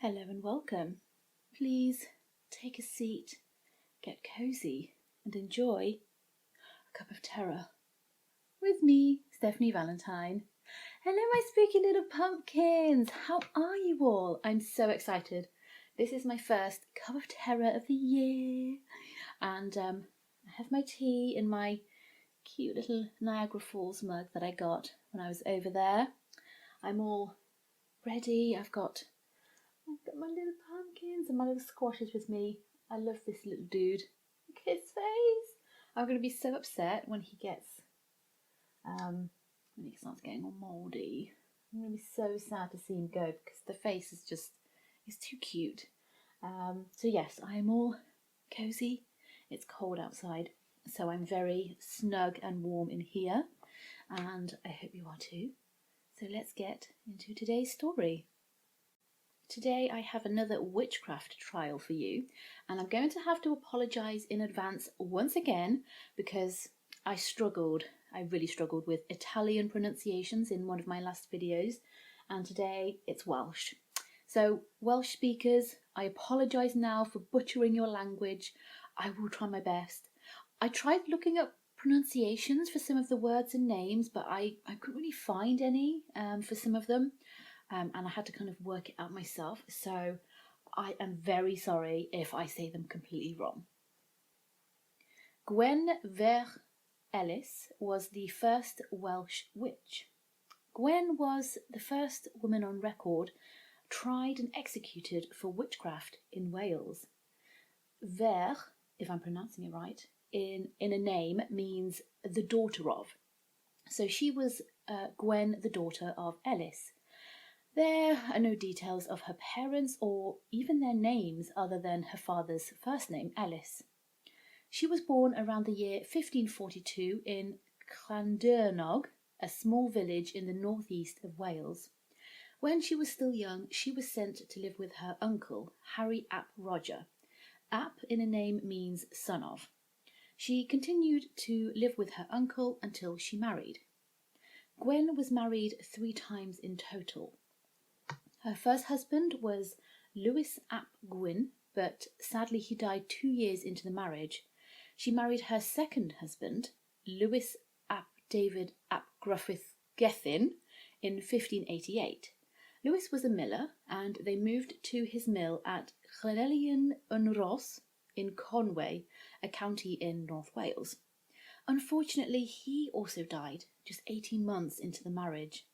Hello and welcome. Please take a seat, get cosy and enjoy a cup of terror with me, Stephanie Valentine. Hello my spooky little pumpkins, how are you all? I'm so excited. This is my first cup of terror of the year and I have my tea in my cute little Niagara Falls mug that I got when I was over there. I'm all ready. I've got my little pumpkins and my little squashes with me. I love this little dude. Look at his face. I'm going to be so upset when he starts getting all mouldy. I'm going to be so sad to see him go because the face is too cute. So yes, I am all cozy. It's cold outside, so I'm very snug and warm in here, and I hope you are too. So let's get into today's story. Today I have another witchcraft trial for you, and I'm going to have to apologise in advance once again because I really struggled with Italian pronunciations in one of my last videos, and today it's Welsh. So Welsh speakers, I apologise now for butchering your language. I will try my best. I tried looking up pronunciations for some of the words and names, but I couldn't really find any for some of them. And I had to kind of work it out myself, so I am very sorry if I say them completely wrong. Gwen Ferch Ellis was the first Welsh witch. Gwen was the first woman on record tried and executed for witchcraft in Wales. Ferch, if I'm pronouncing it right, in a name means the daughter of. So she was Gwen, the daughter of Ellis. There are no details of her parents or even their names other than her father's first name, Ellis. She was born around the year 1542 in Llandurnog, a small village in the northeast of Wales. When she was still young, she was sent to live with her uncle, Harry ap Roger. Ap in a name means son of. She continued to live with her uncle until she married. Gwen was married 3 times in total. Her first husband was Lewis ap Gwyn, but sadly he died 2 years into the marriage. She married her second husband, Lewis ap David ap Gruffydd Gethin, in 1588. Lewis was a miller, and they moved to his mill at Llywelyn-yn-Ross in Conway, a county in North Wales. Unfortunately, he also died just 18 months into the marriage.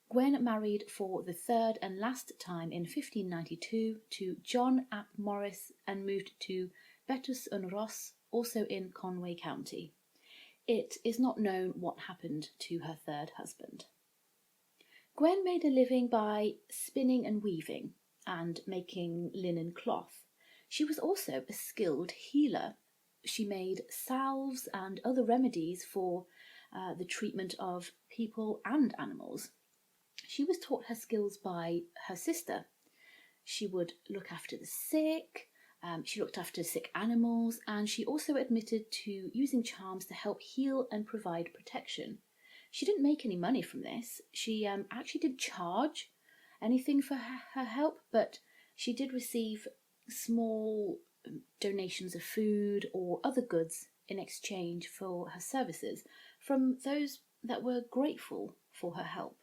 Gwen married for the third and last time in 1592 to John ap Morris and moved to Betws-yn-Ross, also in Conway County. It is not known what happened to her third husband. Gwen made a living by spinning and weaving and making linen cloth. She was also a skilled healer. She made salves and other remedies for the treatment of people and animals. She was taught her skills by her sister. She would look after the sick, she looked after sick animals, and she also admitted to using charms to help heal and provide protection. She didn't make any money from this. She actually didn't charge anything for her help, but she did receive small donations of food or other goods in exchange for her services from those that were grateful for her help.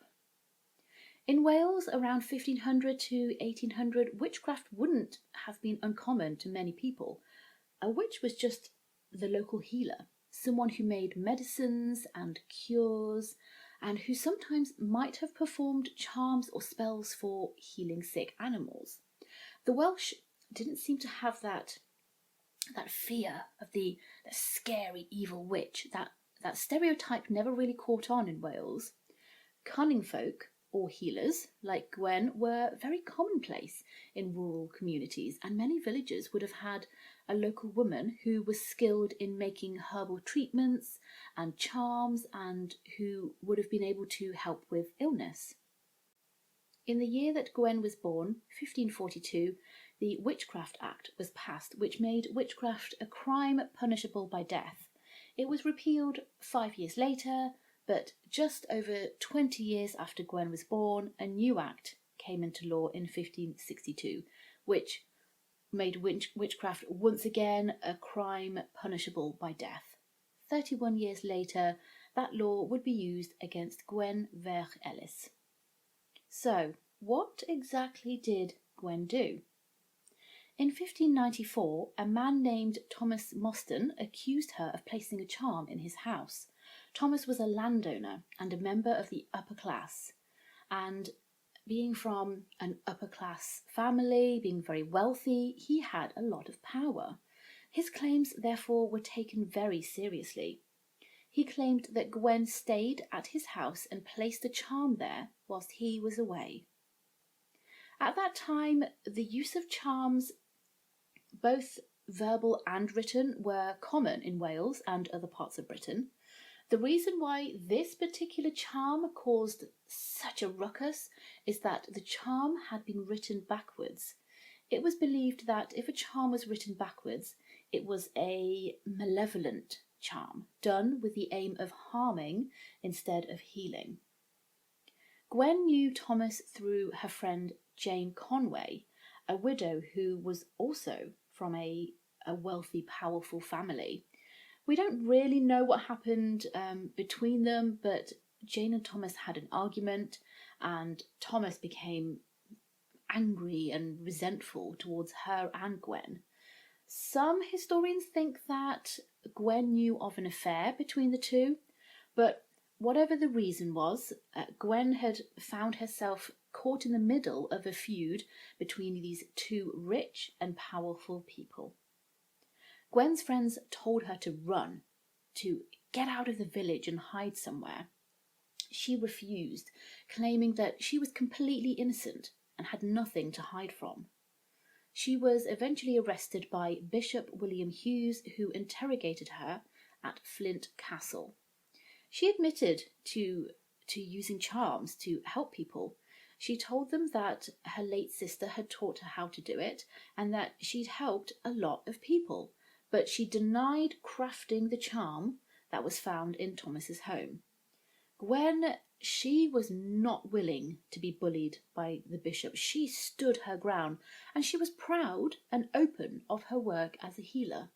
In Wales, around 1500 to 1800, witchcraft wouldn't have been uncommon to many people. A witch was just the local healer, someone who made medicines and cures, and who sometimes might have performed charms or spells for healing sick animals. The Welsh didn't seem to have that fear of the scary evil witch. That stereotype never really caught on in Wales. Cunning folk, or healers, like Gwen, were very commonplace in rural communities, and many villagers would have had a local woman who was skilled in making herbal treatments and charms and who would have been able to help with illness. In the year that Gwen was born, 1542, the Witchcraft Act was passed, which made witchcraft a crime punishable by death. It was repealed 5 years later, but just over 20 years after Gwen was born, a new act came into law in 1562, which made witchcraft once again a crime punishable by death. 31 years later, that law would be used against Gwen Ferch Ellis. So, what exactly did Gwen do? In 1594, a man named Thomas Mostyn accused her of placing a charm in his house. Thomas was a landowner and a member of the upper class, and being from an upper class family, being very wealthy, he had a lot of power. His claims, therefore, were taken very seriously. He claimed that Gwen stayed at his house and placed a charm there whilst he was away. At that time, the use of charms, both verbal and written, were common in Wales and other parts of Britain. The reason why this particular charm caused such a ruckus is that the charm had been written backwards. It was believed that if a charm was written backwards, it was a malevolent charm, done with the aim of harming instead of healing. Gwen knew Thomas through her friend Jane Conway, a widow who was also from a wealthy, powerful family. We don't really know what happened between them, but Jane and Thomas had an argument, and Thomas became angry and resentful towards her and Gwen. Some historians think that Gwen knew of an affair between the two, but whatever the reason was, Gwen had found herself caught in the middle of a feud between these two rich and powerful people. Gwen's friends told her to run, to get out of the village and hide somewhere. She refused, claiming that she was completely innocent and had nothing to hide from. She was eventually arrested by Bishop William Hughes, who interrogated her at Flint Castle. She admitted to using charms to help people. She told them that her late sister had taught her how to do it and that she'd helped a lot of people, but she denied crafting the charm that was found in Thomas's home. Gwen, she was not willing to be bullied by the bishop. She stood her ground, and she was proud and open of her work as a healer.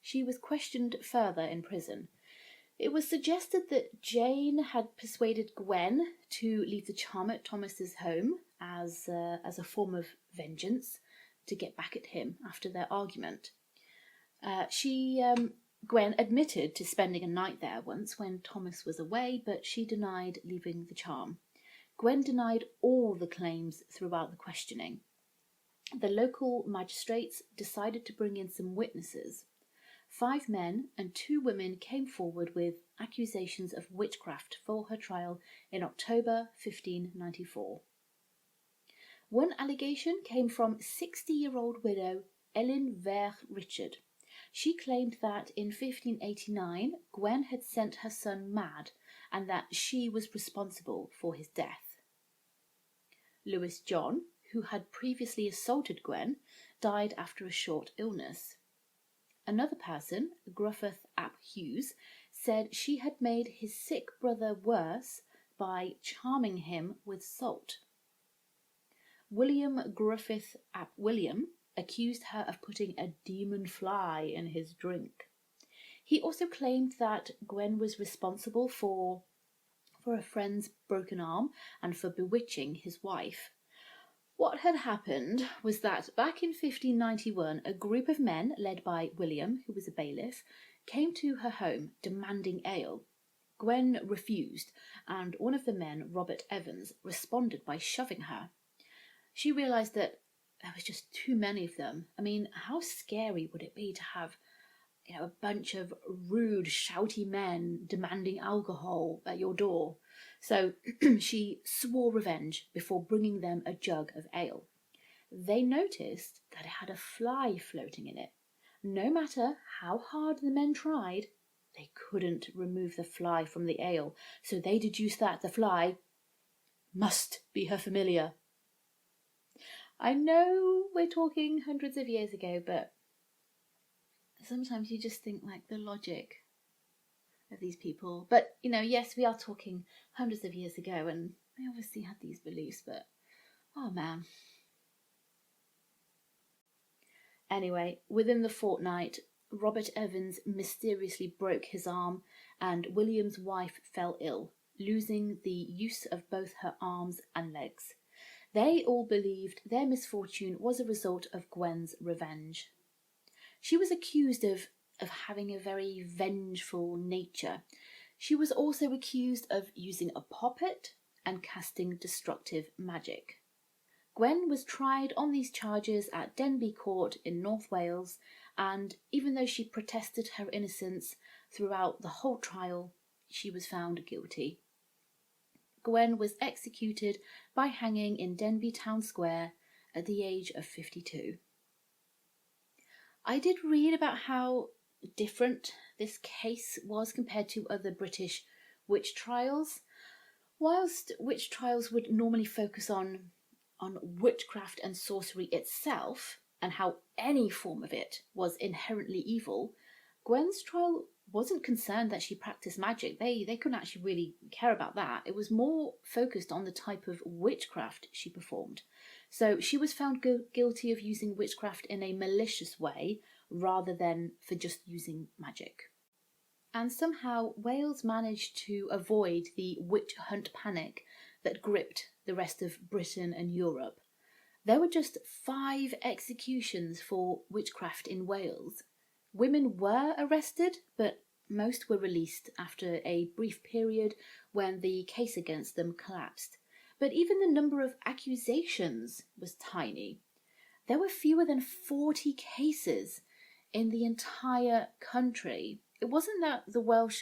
She was questioned further in prison. It was suggested that Jane had persuaded Gwen to leave the charm at Thomas's home as a form of vengeance, to get back at him after their argument. Gwen admitted to spending a night there once when Thomas was away, but she denied leaving the charm. Gwen denied all the claims throughout the questioning. The local magistrates decided to bring in some witnesses. 5 men and 2 women came forward with accusations of witchcraft for her trial in October 1594. One allegation came from 60-year-old widow Ellen Ferch Richard. She claimed that in 1589 Gwen had sent her son mad and that she was responsible for his death. Lewis John, who had previously assaulted Gwen, died after a short illness. Another person, Gruffydd ap Hughes, said she had made his sick brother worse by charming him with salt. William Gruffydd ap William accused her of putting a demon fly in his drink. He also claimed that Gwen was responsible for a friend's broken arm and for bewitching his wife. What had happened was that back in 1591, a group of men led by William, who was a bailiff, came to her home demanding ale. Gwen refused, and one of the men, Robert Evans, responded by shoving her. She realised that there was just too many of them. I mean, how scary would it be to have, a bunch of rude, shouty men demanding alcohol at your door? So she swore revenge before bringing them a jug of ale. They noticed that it had a fly floating in it. No matter how hard the men tried, they couldn't remove the fly from the ale, so they deduced that the fly must be her familiar. I know we're talking hundreds of years ago, but sometimes you just think like the logic of these people. But, yes, we are talking hundreds of years ago, and I obviously had these beliefs, but oh man. Anyway, within the fortnight, Robert Evans mysteriously broke his arm and William's wife fell ill, losing the use of both her arms and legs. They all believed their misfortune was a result of Gwen's revenge. She was accused of having a very vengeful nature. She was also accused of using a poppet and casting destructive magic. Gwen was tried on these charges at Denbigh Court in North Wales, and even though she protested her innocence throughout the whole trial, she was found guilty. Gwen was executed by hanging in Denbigh Town Square at the age of 52. I did read about how different this case was compared to other British witch trials. Whilst witch trials would normally focus on witchcraft and sorcery itself and how any form of it was inherently evil, Gwen's trial wasn't concerned that she practiced magic. They couldn't actually really care about that. It was more focused on the type of witchcraft she performed. So she was found guilty of using witchcraft in a malicious way rather than for just using magic. And somehow Wales managed to avoid the witch hunt panic that gripped the rest of Britain and Europe. There were just 5 executions for witchcraft in Wales. Women were arrested, but most were released after a brief period when the case against them collapsed. But even the number of accusations was tiny. There were fewer than 40 cases in the entire country. It wasn't that the Welsh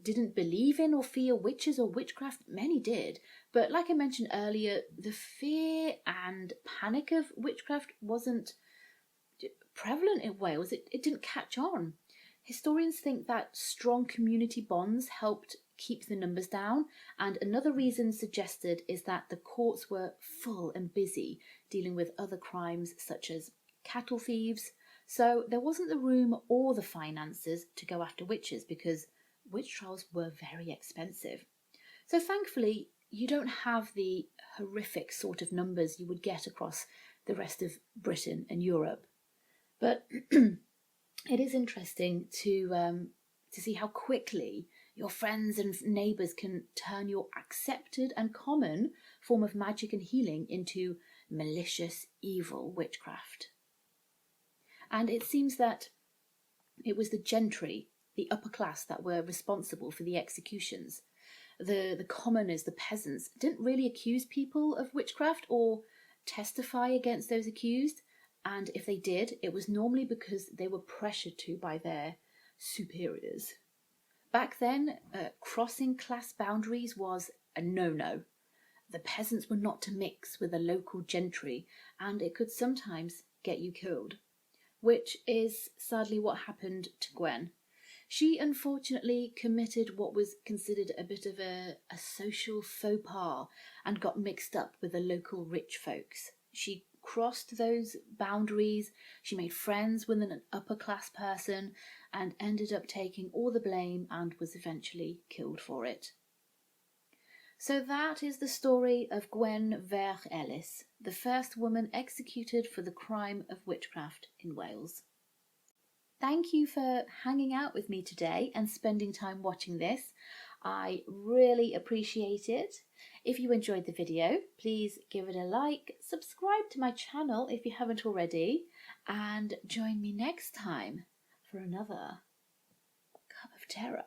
didn't believe in or fear witches or witchcraft. Many did. But like I mentioned earlier, the fear and panic of witchcraft wasn't prevalent in Wales. It didn't catch on. Historians think that strong community bonds helped keep the numbers down, and another reason suggested is that the courts were full and busy dealing with other crimes such as cattle thieves, so there wasn't the room or the finances to go after witches because witch trials were very expensive. So thankfully, you don't have the horrific sort of numbers you would get across the rest of Britain and Europe. But it is interesting to see how quickly your friends and neighbours can turn your accepted and common form of magic and healing into malicious, evil witchcraft. And it seems that it was the gentry, the upper class, that were responsible for the executions. The commoners, the peasants, didn't really accuse people of witchcraft or testify against those accused. And if they did, it was normally because they were pressured to by their superiors. Back then, crossing class boundaries was a no-no. The peasants were not to mix with the local gentry, and it could sometimes get you killed, which is sadly what happened to Gwen. She unfortunately committed what was considered a bit of a social faux pas and got mixed up with the local rich folks. She crossed those boundaries, she made friends with an upper class person and ended up taking all the blame and was eventually killed for it. So that is the story of Gwen Ferch Ellis, the first woman executed for the crime of witchcraft in Wales. Thank you for hanging out with me today and spending time watching this. I really appreciate it. If you enjoyed the video, please give it a like, subscribe to my channel if you haven't already, and join me next time for another Cup of Terror.